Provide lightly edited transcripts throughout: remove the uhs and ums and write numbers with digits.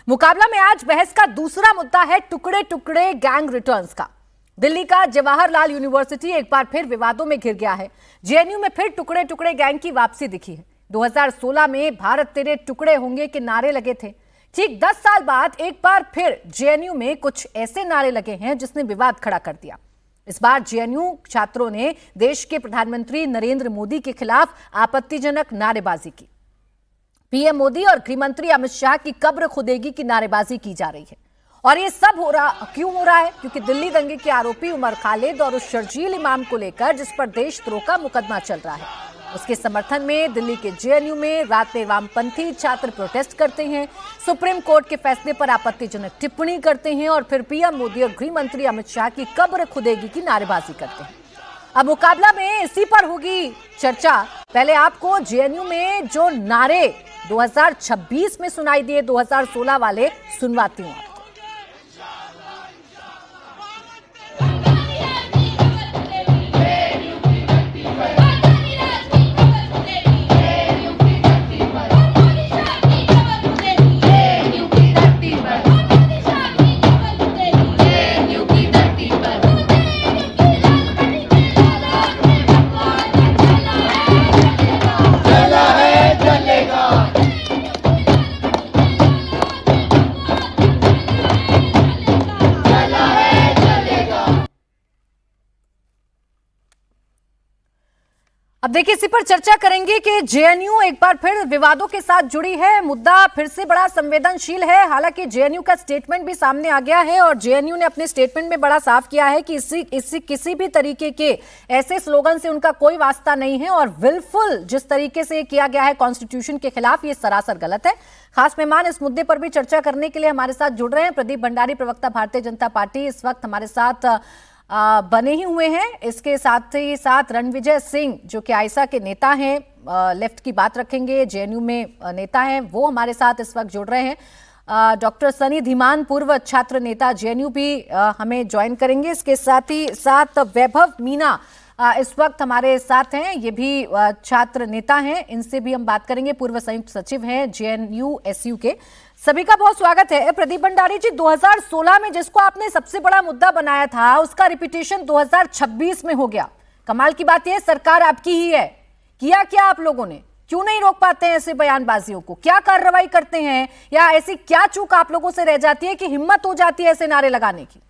मुकाबला में आज बहस का दूसरा मुद्दा है टुकड़े टुकड़े गैंग रिटर्न्स का। दिल्ली का जवाहरलाल यूनिवर्सिटी एक बार फिर विवादों में घिर गया है। जेएनयू में फिर टुकड़े टुकड़े गैंग की वापसी दिखी है। 2016 में भारत तेरे टुकड़े होंगे के नारे लगे थे। ठीक 10 साल बाद एक बार फिर जेएनयू में कुछ ऐसे नारे लगे हैं जिसने विवाद खड़ा कर दिया। इस बार जेएनयू छात्रों ने देश के प्रधानमंत्री नरेंद्र मोदी के खिलाफ आपत्तिजनक नारेबाजी की। पीएम मोदी और गृह मंत्री अमित शाह की कब्र खुदेगी की नारेबाजी की जा रही है। और ये सब क्यों हो रहा है? क्योंकि दिल्ली दंगे के आरोपी उमर खालिद और उस शर्जील इमाम को लेकर जिस पर देशद्रोह का मुकदमा चल रहा है, उसके समर्थन में दिल्ली के जेएनयू में रात में वामपंथी छात्र प्रोटेस्ट करते हैं, सुप्रीम कोर्ट के फैसले पर आपत्तिजनक टिप्पणी करते हैं और फिर पीएम मोदी और गृह मंत्री अमित शाह की कब्र खुदेगी की नारेबाजी करते हैं। अब मुकाबला में इसी पर होगी चर्चा। पहले आपको जेएनयू में जो नारे 2026 में सुनाई दिए 2016 वाले सुनवाती हूं। अब देखिए, इसी पर चर्चा करेंगे कि जेएनयू एक बार फिर विवादों के साथ जुड़ी है। मुद्दा फिर से बड़ा संवेदनशील है। हालांकि जेएनयू का स्टेटमेंट भी सामने आ गया है और जेएनयू ने अपने स्टेटमेंट में बड़ा साफ किया है कि किसी भी तरीके के ऐसे स्लोगन से उनका कोई वास्ता नहीं है और विलफुल जिस तरीके से किया गया है कॉन्स्टिट्यूशन के खिलाफ, ये सरासर गलत है। खास मेहमान इस मुद्दे पर भी चर्चा करने के लिए हमारे साथ जुड़ रहे हैं। प्रदीप भंडारी, प्रवक्ता भारतीय जनता पार्टी, इस वक्त हमारे साथ बने ही हुए हैं। इसके साथ ही साथ रणविजय सिंह जो कि आईसा के नेता हैं, लेफ्ट की बात रखेंगे, जेएनयू में नेता हैं, वो हमारे साथ इस वक्त जुड़ रहे हैं। डॉक्टर सनी धीमान, पूर्व छात्र नेता जेएनयू, भी हमें ज्वाइन करेंगे। इसके साथ ही साथ वैभव मीना इस वक्त हमारे साथ हैं, ये भी छात्र नेता हैं, इनसे भी हम बात करेंगे। पूर्व संयुक्त सचिव हैं जेएनयू एसयू के। सभी का बहुत स्वागत है। प्रदीप भंडारी जी, 2016 में जिसको आपने सबसे बड़ा मुद्दा बनाया था उसका रिपीटेशन 2026 में हो गया। कमाल की बात यह, सरकार आपकी ही है। किया क्या आप लोगों ने? क्यों नहीं रोक पाते हैं ऐसे बयानबाजियों को? क्या कार्रवाई करते हैं या ऐसी क्या चूक आप लोगों से रह जाती है कि हिम्मत हो जाती है ऐसे नारे लगाने की?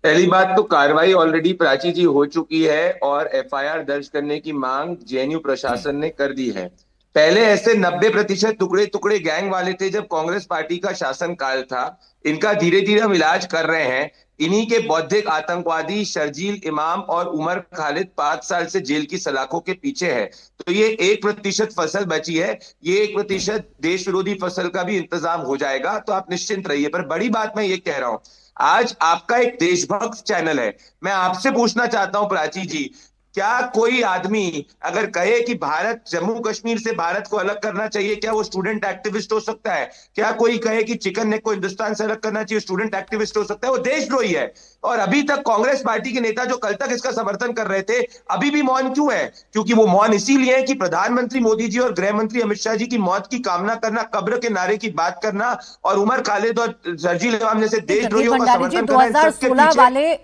पहली बात तो कार्रवाई ऑलरेडी प्राची जी हो चुकी है और एफआईआर दर्ज करने की मांग जेएनयू प्रशासन ने कर दी है। पहले ऐसे 90% टुकड़े टुकड़े गैंग वाले थे जब कांग्रेस पार्टी का शासन काल था। इनका धीरे धीरे हम इलाज कर रहे हैं। इन्हीं के बौद्धिक आतंकवादी शर्जील इमाम और उमर खालिद 5 साल से जेल की सलाखों के पीछे है। तो ये 1% फसल बची है। ये 1% देश विरोधी फसल का भी इंतजाम हो जाएगा, तो आप निश्चिंत रहिए। पर बड़ी बात मैं ये कह रहा हूं, आज आपका एक देशभक्त चैनल है। मैं आपसे पूछना चाहता हूं प्राची जी, क्या कोई आदमी अगर कहे कि भारत जम्मू कश्मीर से भारत को अलग करना चाहिए, क्या वो स्टूडेंट एक्टिविस्ट हो सकता है? क्या कोई कहे कि चिकन नेक को हिंदुस्तान से अलग करना चाहिए, स्टूडेंट एक्टिविस्ट हो सकता है? वो देशद्रोही है। और अभी तक कांग्रेस पार्टी के नेता जो कल तक इसका समर्थन कर रहे थे, अभी भी मौन क्यों है? क्योंकि वो मौन इसीलिए है कि प्रधानमंत्री मोदी जी और गृह मंत्री अमित शाह जी की मौत की कामना करना, कब्र के नारे की बात करना और उमर खालिद और शर्जील इमाम जैसे देशद्रोहियों का समर्थन करना,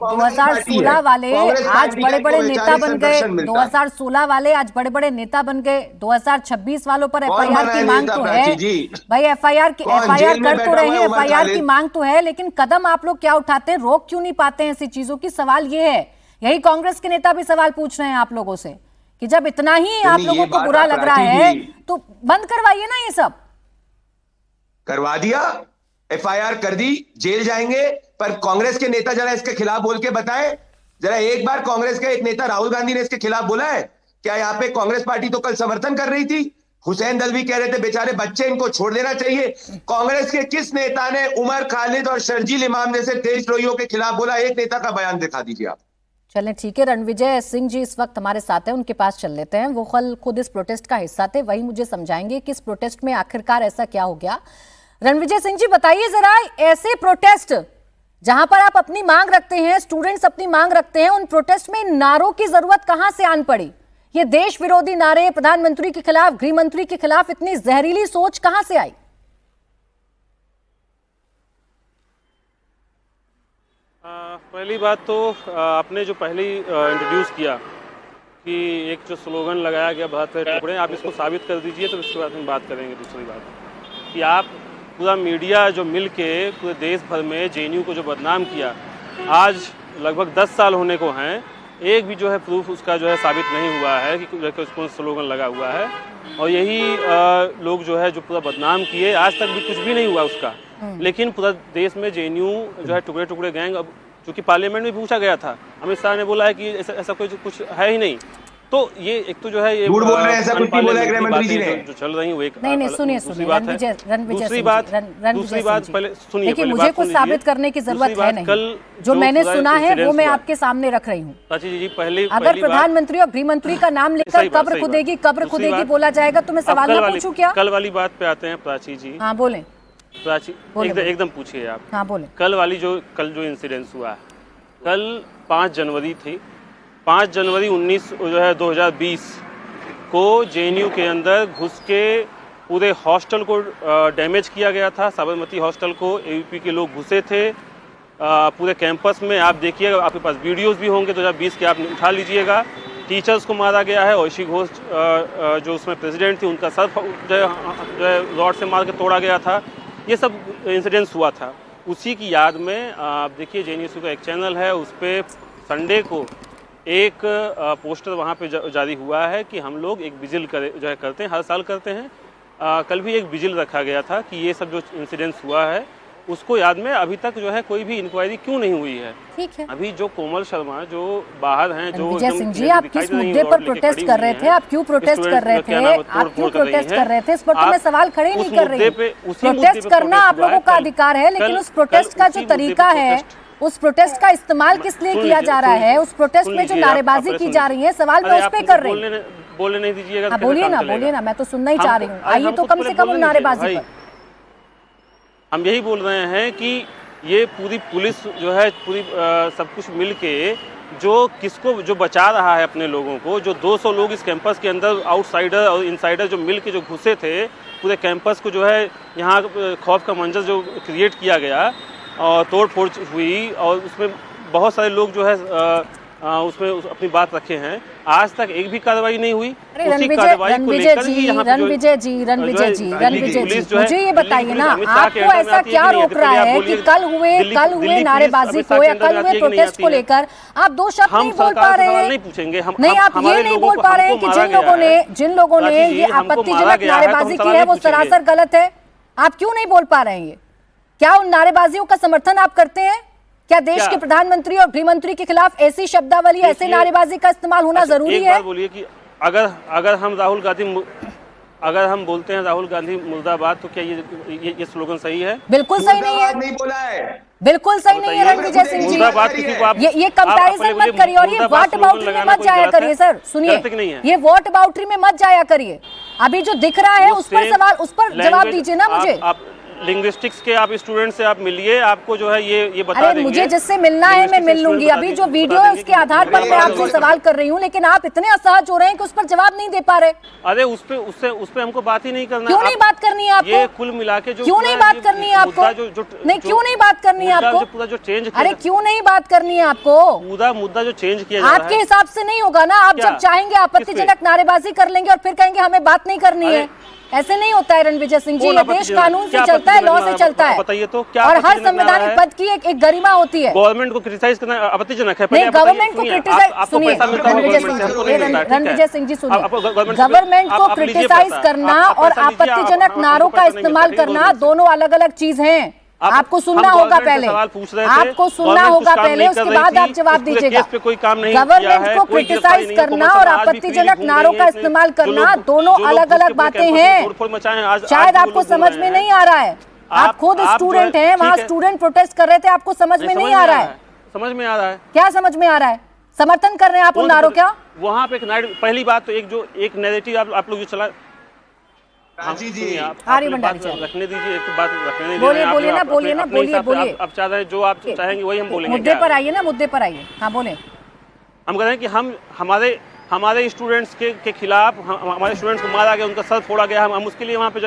2016 वाले आज बड़े बड़े नेता बन गए। 2016 वाले आज बड़े बड़े नेता बन गए। 2026 वालों पर एफआईआर की मांग तो है भाई, एफआईआर कर तो रहे हैं, एफआईआर की मांग तो है, लेकिन कदम आप लोग क्या उठाते हैं? रोक क्यों नहीं पाते हैं ऐसी चीजों की? सवाल ये है, यही कांग्रेस के नेता भी सवाल पूछ रहे हैं आप लोगों से कि जब इतना ही आप लोगों को बुरा लग रहा है तो बंद करवाइए ना। ये सब करवा दिया, एफआईआर कर दी, जेल जाएंगे। पर कांग्रेस के नेता जरा इसके खिलाफ बोल के बताएं। जरा एक बार कांग्रेस का एक नेता राहुल गांधी ने इसके खिलाफ बोला है क्या? यहाँ पे कांग्रेस पार्टी तो कल समर्थन कर रही थी। हुसैन दलवी कह रहे थे बेचारे बच्चे, इनको छोड़ देना चाहिए। कांग्रेस के किस नेता ने उमर खालिद और शर्जील इमाम जैसे देशद्रोहियों के खिलाफ बोला? एक नेता का बयान दिखा दीजिए आप। चलें, ठीक है। रणविजय सिंह जी इस वक्त हमारे साथ हैं, उनके पास चल लेते हैं। वो कल खुद इस प्रोटेस्ट का हिस्सा थे, वही मुझे समझाएंगे कि इस प्रोटेस्ट में आखिरकार ऐसा क्या हो गया। रणविजय सिंह जी, बताइए जरा, ऐसे प्रोटेस्ट जहां पर आप अपनी मांग रखते हैं, स्टूडेंट्स अपनी मांग रखते हैं, उन प्रोटेस्ट में नारों की जरूरत कहां से आन पड़ी? ये देश विरोधी नारे प्रधानमंत्री के खिलाफ, गृह मंत्री के खिलाफ, इतनी जहरीली सोच कहां से आई? पहली बात तो आपने जो पहले इंट्रोड्यूस किया कि एक जो स्लोगन लगाया गया बहुत सारे टुकड़े, आप इसको साबित कर दीजिए तो इसके बाद हम बात करेंगे। दूसरी बात कि आप पूरा मीडिया जो मिल के पूरे देश भर में जेएनयू को जो बदनाम किया, आज लगभग 10 साल होने को हैं, एक भी जो है प्रूफ उसका जो है साबित नहीं हुआ है कि कौन स्लोगन लगा हुआ है। और यही लोग जो है जो पूरा बदनाम किए, आज तक भी कुछ भी नहीं हुआ उसका। लेकिन पूरा देश में जेएनयू जो है टुकड़े टुकड़े गैंग, अब चूँकि पार्लियामेंट में पूछा गया था, अमित शाह ने बोला है कि ऐसा कुछ है ही नहीं। तो ये एक तो जो है ये झूठ बोल रहे हैं, ऐसा कुछ नहीं बोला है गृह मंत्री जी ने। जो चल रही है वो एक नहीं सुनिए दूसरी बात है। दूसरी बात पहले सुनिए, देखिए मुझे कुछ साबित करने की जरूरत है नहीं, जो मैंने सुना है वो मैं आपके सामने रख रही हूँ। प्राची जी पहले अगर प्रधानमंत्री और गृह मंत्री का नाम लेकर कब्र खुदेगी बोला जाएगा तो मैं सवाल ना पूछूं क्या? कल वाली बात पे आते हैं प्राची जी। हाँ बोले प्राची, एकदम पूछिए आप। हाँ बोले। कल जो इंसिडेंस हुआ है, कल 5 जनवरी थी, 5 जनवरी 2020 को जेएनयू के अंदर घुस के पूरे हॉस्टल को डैमेज किया गया था। साबरमती हॉस्टल को एबीवीपी के लोग घुसे थे पूरे कैंपस में। आप देखिएगा, आपके पास वीडियोस भी होंगे 2020 के, आप उठा लीजिएगा। टीचर्स को मारा गया है। ऐशी घोष जो उसमें प्रेसिडेंट थी, उनका सर जो है रॉड से मार के तोड़ा गया था। ये सब इंसिडेंट्स हुआ था। उसी की याद में आप देखिए जेएनयू का एक चैनल है, उस पर संडे को एक पोस्टर वहाँ पे जारी हुआ है कि हम लोग एक विजिल करते हैं, हर साल करते हैं। कल भी एक विजिल रखा गया था कि ये सब जो इंसिडेंट्स हुआ है उसको याद में अभी तक जो है कोई भी इंक्वायरी क्यों नहीं हुई है। ठीक है, अभी जो कोमल शर्मा जो बाहर हैं, जो विजय सिंह जी, आप किस मुद्दे पर प्रोटेस्ट कर रहे थे? आप क्यों प्रोटेस्ट कर रहे थे? आप क्यों प्रोटेस्ट कर रहे थे? इस पर तो मैं सवाल खड़े नहीं कर रही। प्रोटेस्ट करना आप लोगों का अधिकार है, लेकिन उस प्रोटेस्ट का जो तरीका है, उस प्रोटेस्ट का इस्तेमाल किस लिए किया जा रहा है, उस प्रोटेस्ट में जो नारेबाजी की जा रही है, सवाल मैं उस पर कर रही हूँ। बोलने नहीं दीजिएगा। बोलिए ना, मैं तो सुनना ही चाह रही हूँ। आइए तो कम से कम नारेबाजी पर। हम यही बोल रहे हैं कि ये पूरी पुलिस जो है, पूरी सब कुछ मिल के जो बचा रहा है अपने लोगों को, जो 200 लोग इस कैंपस के अंदर आउटसाइडर और इनसाइडर जो मिल के जो घुसे थे, पूरे कैंपस को जो है यहाँ खौफ का मंजर जो क्रिएट किया गया और तोड़ फोड़ हुई, और उसमें बहुत सारे लोग जो है उसमें अपनी बात रखे हैं। आज तक एक भी कार्रवाई नहीं हुई। रणविजय जी, मुझे ये बताइए ना, आपको ऐसा क्या रोक रहा है कि कल हुए नारेबाजी को या कल हुए प्रोटेस्ट को लेकर आप 2 शब्द नहीं बोल पा रहे हैं? नहीं, आप ये नहीं बोल पा रहे हैं कि जिन लोगों ने ये आपत्तिजनक नारेबाजी की है वो सरासर गलत है? आप क्यों नहीं बोल पा रहे हैं? क्या उन नारेबाजियों का समर्थन आप करते हैं? क्या देश के प्रधानमंत्री और गृह मंत्री के खिलाफ ऐसी शब्दावली, ऐसे नारेबाजी का इस्तेमाल होना जरूरी है? बोलिए कि अगर हम बोलते हैं राहुल गांधी मुर्दाबाद, तो क्या ये स्लोगन सही है? बिल्कुल सही नहीं है। नहीं बोला है, बिल्कुल सही नहीं है रणविजय सिंह जी। ये कंपैरिजन मत करिए और ये व्हाट अबाउटरी में मत जाया करिए। सर सुनिए, ये व्हाट अबाउटरी में मत जाया करिए। अभी जो दिख रहा है उस पर जवाब दीजिए ना मुझे। लिंग्विस्टिक्स के आप स्टूडेंट से आप मिलिए, आपको जो है ये बता देंगे। मुझे जिससे मिलना है मैं मिल लूंगी। अभी जो वीडियो है उसके आधार पर मैं आपसे सवाल कर रही हूँ, लेकिन आप इतने असहज हो रहे हैं कि उस पर जवाब नहीं दे पा रहे। अरे उस पे हमको बात ही नहीं करना। क्यों नहीं बात करनी है आपको? ये कुल मिला के क्यों नहीं बात करनी है आपको? नहीं, क्यों नहीं बात करनी है आपको? पूरा जो चेंज, अरे क्यों नहीं बात करनी है आपको? पूरा मुद्दा जो चेंज किया जा रहा है आपके हिसाब से नहीं होगा ना। आप जब चाहेंगे आपत्तिजनक नारेबाजी कर लेंगे और फिर कहेंगे हमें बात नहीं करनी है। ऐसे नहीं होता है रणविजय सिंह जी। ये देश कानून से चलता है, लॉ से चलता है। बताइए तो क्या? और हर संवैधानिक पद की एक गरिमा होती है। गवर्नमेंट को क्रिटिसाइज करना आपत्तिजनक है? नहीं, गवर्नमेंट को क्रिटिसाइज, सुनिए रणविजय सिंह जी सुनिए, गवर्नमेंट को क्रिटिसाइज करना और आपत्तिजनक नारों का इस्तेमाल करना दोनों अलग अलग चीज हैं। आपको सुनना होगा पहले, आपको सुनना होगा पहले, उसके बाद आप जवाब दीजिएगा। गवर्नमेंट को क्रिटिसाइज करना और आपत्तिजनक नारों का इस्तेमाल करना दोनों अलग अलग बातें हैं। शायद आपको समझ में नहीं आ रहा है। आप खुद स्टूडेंट हैं, वहाँ स्टूडेंट प्रोटेस्ट कर रहे थे, आपको समझ में नहीं आ रहा है? समझ में आ रहा है। क्या समझ में आ रहा है? समर्थन कर रहे हैं आप उन नारों का? वहाँ पे पहली बात तो एक नैरेटिव आप लोग जो चला राजी जी, रखने दीजिए, एक बात रखने नहीं। बोलिए ना। आप चाह रहे हैं जो आप चाहेंगे वही हम बोलेंगे। मुद्दे पर आइए ना, मुद्दे पर आइए। हाँ बोले। हम कह रहे हैं कि हमारे स्टूडेंट्स के खिलाफ हमारे स्टूडेंट्स को मारा गया, उनका सर फोड़ा गया। हम उसके लिए वहाँ पे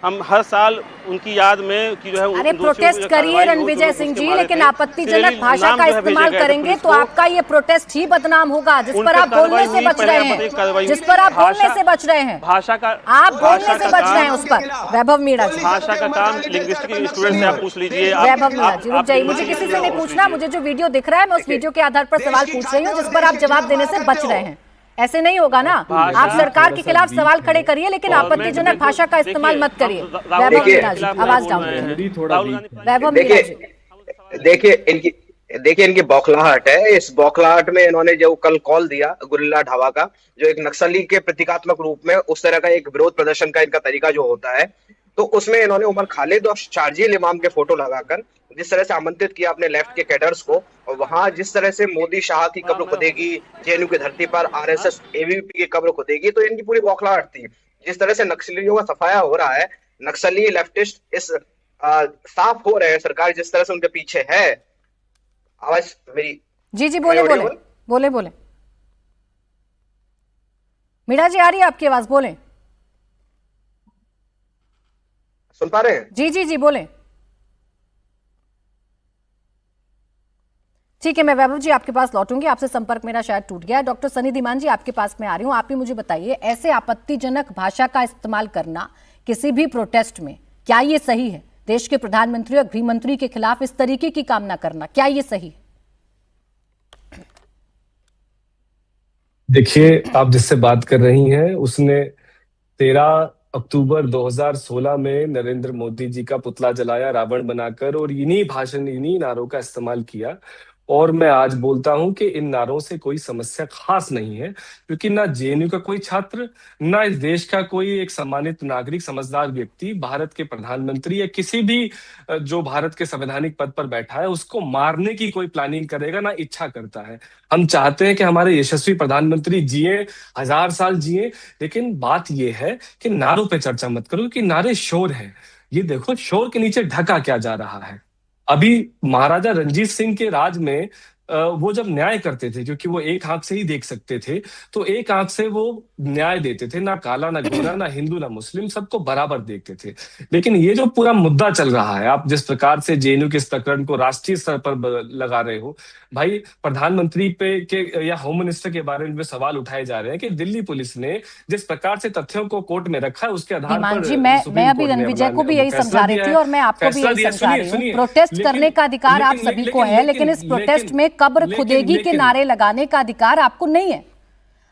हम हर साल उनकी याद में कि जो है अरे प्रोटेस्ट करिए रणविजय सिंह जी, लेकिन आपत्तिजनक भाषा का इस्तेमाल करेंगे तो आपका ये प्रोटेस्ट ही बदनाम होगा, जिस पर आप बोलने से बच रहे हैं, जिस पर आप बोलने से बच रहे हैं, भाषा का आप बोलने से बच रहे हैं उस पर। वैभव मीणा जी, भाषा का काम लिंग्विस्टिक स्टूडेंट से आप पूछ लीजिए। वैभव मीणा जी रुक जाइए, मुझे किसी से नहीं पूछना, मुझे जो वीडियो दिख रहा है मैं उस वीडियो के आधार पर सवाल पूछ रही हूँ जिस पर आप जवाब देने से बच रहे हैं। ऐसे नहीं होगा ना, आप सरकार के खिलाफ सवाल खड़े करिए लेकिन आपत्तिजनक भाषा का इस्तेमाल मत करिए। वैभव मीणा जी आवाज डाउन करिए। वैभव मीणा जी देखिए इनकी बौखलाहट है। इस बौखलाहट में इन्होंने जो कल कॉल दिया गुरिल्ला ढाबा का, जो एक नक्सली के प्रतीकात्मक रूप में उस तरह का एक विरोध प्रदर्शन का इनका तरीका जो होता है, तो उसमें इन्होंने उमर खालिद और शारजील इमाम के फोटो लगाकर जिस तरह से आमंत्रित किया अपने लेफ्ट के कैडर्स को, और वहां जिस तरह से मोदी शाह की कब्र खुदेगी, जेएनयू की धरती पर आरएसएस एबीवीपी की कब्र खुदेगी, तो इनकी पूरी बौखलाहट थी। जिस तरह से नक्सलियों का सफाया हो रहा है, नक्सली लेफ्टिस्ट इस साफ हो रहे हैं, सरकार जिस तरह से उनके पीछे है। आवाज मेरी जी बोले बोले बोले बोले मीणा जी आ रही है आपकी आवाज, बोले, सुन पा रहे हैं? जी बोले। ठीक है, मैं वैभव जी आपके पास लौटूंगी, आपसे संपर्क मेरा शायद टूट गया। डॉक्टर सनी धीमान जी आपके पास में आ रही हूं, आप ही मुझे बताइए, ऐसे आपत्तिजनक भाषा का इस्तेमाल करना किसी भी प्रोटेस्ट में, क्या ये सही है? देश के प्रधानमंत्री और गृह मंत्री के खिलाफ इस तरीके की कामना करना, क्या ये सही है? देखिए, आप जिससे बात कर रही हैं उसने 13 अक्टूबर 2016 में नरेंद्र मोदी जी का पुतला जलाया रावण बनाकर, और इन्हीं नारों का इस्तेमाल किया। और मैं आज बोलता हूं कि इन नारों से कोई समस्या खास नहीं है, क्योंकि ना जेएनयू का कोई छात्र, ना इस देश का कोई एक सम्मानित नागरिक, समझदार व्यक्ति, भारत के प्रधानमंत्री या किसी भी जो भारत के संवैधानिक पद पर बैठा है उसको मारने की कोई प्लानिंग करेगा, ना इच्छा करता है। हम चाहते हैं कि हमारे यशस्वी प्रधानमंत्री जिए, 1000 साल जिए, लेकिन बात यह है कि नारों पे चर्चा मत करो कि नारे शोर है। ये देखो शोर के नीचे ढका क्या जा रहा है। अभी महाराजा रंजीत सिंह के राज में वो जब न्याय करते थे, क्योंकि वो एक आंख से ही देख सकते थे, तो एक आंख से वो न्याय देते थे, ना काला ना गोरा, ना हिंदू ना मुस्लिम, सबको बराबर देखते थे। लेकिन ये जो पूरा मुद्दा चल रहा है, आप जिस प्रकार से जेएनयू के इस प्रकरण को राष्ट्रीय स्तर पर लगा रहे हो, भाई प्रधानमंत्री पे के या होम मिनिस्टर के बारे में सवाल उठाए जा रहे हैं कि दिल्ली पुलिस ने जिस प्रकार से तथ्यों को कोर्ट में रखा है उसके आधार पर जी, मैं अभी रणविजय को भी यही समझा रही थी और मैं आपको भी यही समझा रही हूँ, प्रोटेस्ट करने का अधिकार आप सभी को है, लेकिन इस प्रोटेस्ट में कब्र खुदेगी के नारे लगाने का अधिकार आपको नहीं है।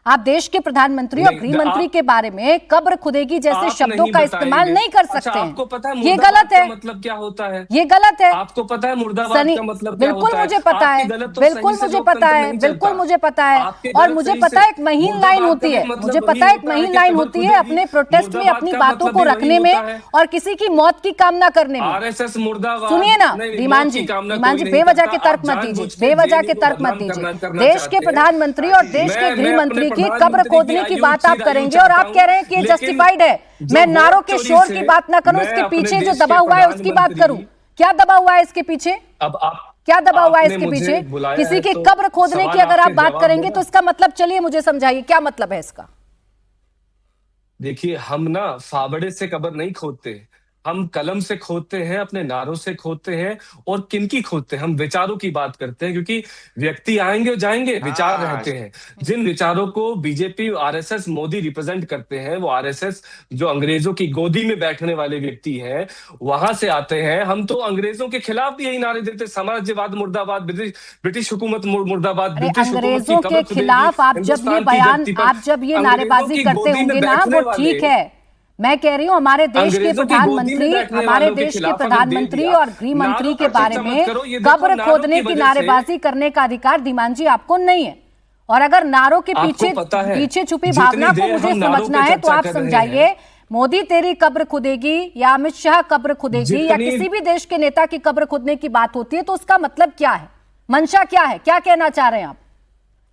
आप देश के प्रधानमंत्री और गृह मंत्री के बारे में कब्र खुदेगी जैसे शब्दों का इस्तेमाल नहीं कर सकते हैं। आपको पता है ये गलत है, मतलब क्या होता है? ये गलत है। आपको पता है मुर्दाबाद का मतलब क्या बिल्कुल होता है? मुझे पता है, बिल्कुल मुझे पता है, बिल्कुल मुझे पता है, और मुझे पता है एक महीन लाइन होती है, मुझे पता है एक महीन लाइन होती है अपने प्रोटेस्ट में अपनी बातों को रखने में और किसी की मौत की कामना करने में। आरएसएस मुर्दाबाद। सुनिए ना धीमान जी, बेवजह के तर्क मत दीजिए, बेवजह के तर्क मत दीजिए। देश के प्रधानमंत्री और देश के गृह मंत्री की कब्र खोदने की बात आप करेंगे और आप कह रहे हैं कि ये जस्टिफाइड है। मैं नारों के शोर की बात ना करूं, इसके पीछे जो दबा हुआ है उसकी बात करूं। क्या दबा हुआ है इसके पीछे? अब आप क्या दबा हुआ है इसके पीछे? किसी की कब्र खोदने की अगर आप बात करेंगे तो इसका मतलब, चलिए मुझे समझाइए क्या मतलब है इसका। देखिए, हम ना फावड़े से कब्र नहीं खोदते, हम कलम से खोदते हैं, अपने नारों से खोदते हैं। और किनकी खोदते हैं? हम विचारों की बात करते हैं, क्योंकि व्यक्ति आएंगे और जाएंगे, विचार रहते हैं। जिन विचारों को बीजेपी, आरएसएस, मोदी रिप्रेजेंट करते हैं, वो आरएसएस जो अंग्रेजों की गोदी में बैठने वाले व्यक्ति हैं, वहां से आते हैं। हम तो अंग्रेजों के खिलाफ भी यही नारे देते, साम्राज्यवाद मुर्दाबाद, ब्रिटिश हुकूमत मुर्दाबाद। अंग्रेजों के खिलाफ आप जब ये बयान, आप जब ये नारेबाजी करते होंगे ना, वो ठीक है। मैं कह रही हूँ हमारे देश के प्रधानमंत्री, और गृह मंत्री के बारे में कब्र खोदने की नारेबाजी करने का अधिकार धीमान जी आपको नहीं है। और अगर नारों के पीछे छुपी भावना को मुझे समझना है तो आप समझाइए, मोदी तेरी कब्र खुदेगी या अमित शाह कब्र खुदेगी या किसी भी देश के नेता की कब्र खुदने की बात होती है तो उसका मतलब क्या है, मंशा क्या है, क्या कहना चाह रहे हैं आप?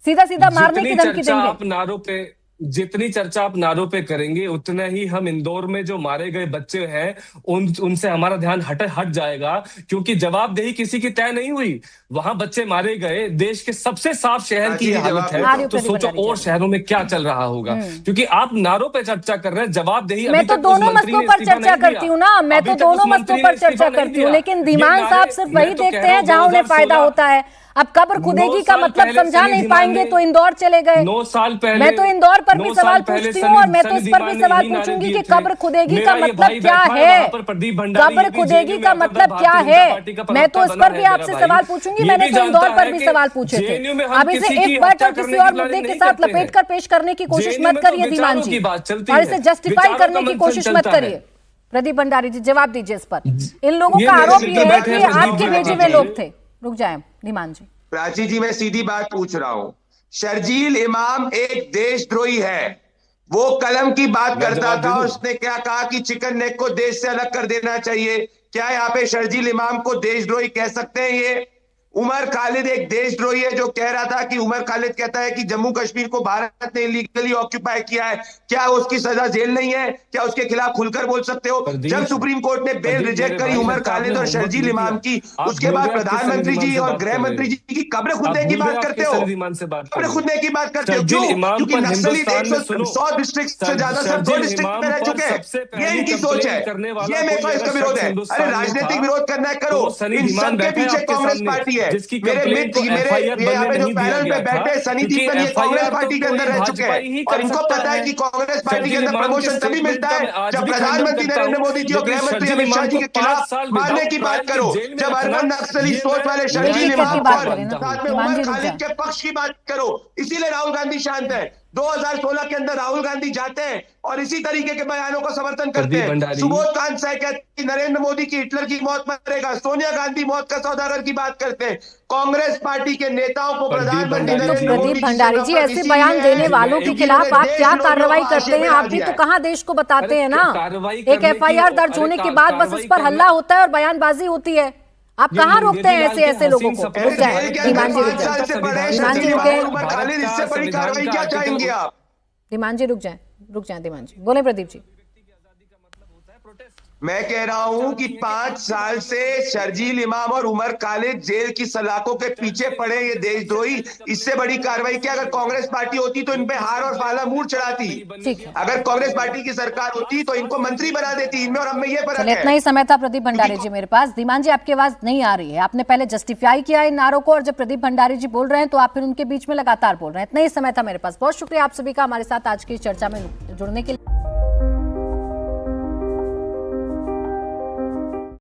सीधा सीधा मारने की धमकी देंगे? जितनी चर्चा आप नारों पे करेंगे उतना ही हम इंदौर में जो मारे गए बच्चे हैं उनसे हमारा ध्यान हट जाएगा, क्योंकि जवाबदेही किसी की तय नहीं हुई। वहां बच्चे मारे गए, देश के सबसे साफ शहर की ये हालत है, तो सोचो और शहरों में क्या चल रहा होगा। क्योंकि आप नारों पे चर्चा कर रहे हैं, जवाबदेही मैं तो दोनों मसलों पर चर्चा करती हूँ ना, मैं तो दोनों मसलों पर चर्चा करती हूँ, लेकिन धीमान साहब सिर्फ वही देखते हैं जहां उन्हें फायदा होता है। अब कब्र खुदेगी का मतलब समझा नहीं पाएंगे तो इंदौर चले गए। 9 साल पहले मैं तो इंदौर पर भी सवाल पूछती हूँ और मैं तो इस पर भी सवाल पूछूंगी कि कब्र खुदेगी का मतलब क्या है। कब्र खुदेगी का मतलब क्या है, मैं तो इस पर भी आपसे सवाल पूछूंगी। मैंने तो इंदौर पर भी सवाल पूछे थे। अब इसे एक बट और किसी और मुद्दे के साथ लपेट कर पेश करने की कोशिश मत करिए धीमान जी, और इसे जस्टिफाई करने की कोशिश मत करिए। प्रदीप भंडारी जी जवाब दीजिए इस पर। इन लोगों का आरोप ये है कि आपके भेजे हुए लोग थे। रुक जाए धीमान जी। प्राची जी, मैं सीधी बात पूछ रहा हूं। शर्जील इमाम एक देशद्रोही है। वो कलम की बात करता था और उसने क्या कहा कि चिकन नेक को देश से अलग कर देना चाहिए। क्या यहाँ पे शर्जील इमाम को देशद्रोही कह सकते हैं? ये उमर खालिद एक देशद्रोही है जो कह रहा था कि उमर खालिद कहता है कि जम्मू कश्मीर को भारत ने इलीगली ऑक्यूपाई किया है। क्या उसकी सजा जेल नहीं है? क्या उसके खिलाफ खुलकर बोल सकते हो? जब सुप्रीम कोर्ट ने बेल रिजेक्ट करी उमर खालिद और शर्जील इमाम की, उसके बाद प्रधानमंत्री जी और गृह मंत्री जी की कब्र खुदने की बात करते हो। कब्र खुदने की बात करते हो क्यों? क्योंकि नक्सली 100 डिस्ट्रिक्ट से ज्यादा सब 2 डिस्ट्रिक्ट में रह चुके हैं। ये इनकी सोच है। ये मेरे को इसका विरोध है। अरे राजनीतिक विरोध करना है करो, इन सबके पीछे कांग्रेस पार्टी है। मेरे मित्र मेरे यहाँ पे जो पैनल पे बैठे सनी दीपन, ये कांग्रेस पार्टी के अंदर रह चुके हैं और इनको पता है कि कांग्रेस पार्टी के अंदर प्रमोशन तभी मिलता है जब प्रधानमंत्री नरेंद्र मोदी जी और गृह मंत्री अमित शाह जी के खिलाफ मारने की बात करो, जब अर्बन नक्सली सोच वाले शर्जील इमाम और साथ में उमर खालिद के पक्ष की बात करो। इसीलिए राहुल गांधी शांत है। 2016 के अंदर राहुल गांधी जाते हैं और इसी तरीके के बयानों का समर्थन करते हैं। सुबोध कांत साय कहते हैं नरेंद्र मोदी की हिटलर की मौत मरेगा। सोनिया गांधी मौत का सौदागर की बात करते हैं। कांग्रेस पार्टी के नेताओं को प्रधानमंत्री नरेंद्र मोदी। प्रदीप भंडारी जी, ऐसे बयान देने वालों के खिलाफ आप क्या कार्रवाई करते हैं? आप भी तो कहाँ देश को बताते हैं ना। एक FIR दर्ज होने के बाद बस उस पर हल्ला होता है और बयानबाजी होती है। आप कहाँ रोकते हैं ऐसे लोगों को? रुक जाए धीमान जी, रुक जाए धीमान जी, धीमान जी, रुक जाए धीमान जी, बोले प्रदीप जी। मैं कह रहा हूं कि 5 साल से शर्जील इमाम और उमर खालिद जेल की सलाखों के पीछे पड़े ये देशद्रोही। इससे बड़ी कार्रवाई क्या? अगर कांग्रेस पार्टी होती तो इन पे हार और फाला मूड चढ़ाती। अगर कांग्रेस पार्टी की सरकार होती तो इनको मंत्री बना देती। इनमें और हम में ये फर्क है। इतना ही समय था प्रदीप भंडारी जी मेरे पास। धीमान जी, आपकी आवाज नहीं आ रही है। आपने पहले जस्टिफाई किया इन नारों को और जब प्रदीप भंडारी जी बोल रहे हैं तो आप फिर उनके बीच में लगातार बोल रहे हैं। इतना ही समय था मेरे पास। बहुत शुक्रिया आप सभी का हमारे साथ आज की चर्चा में जुड़ने के लिए।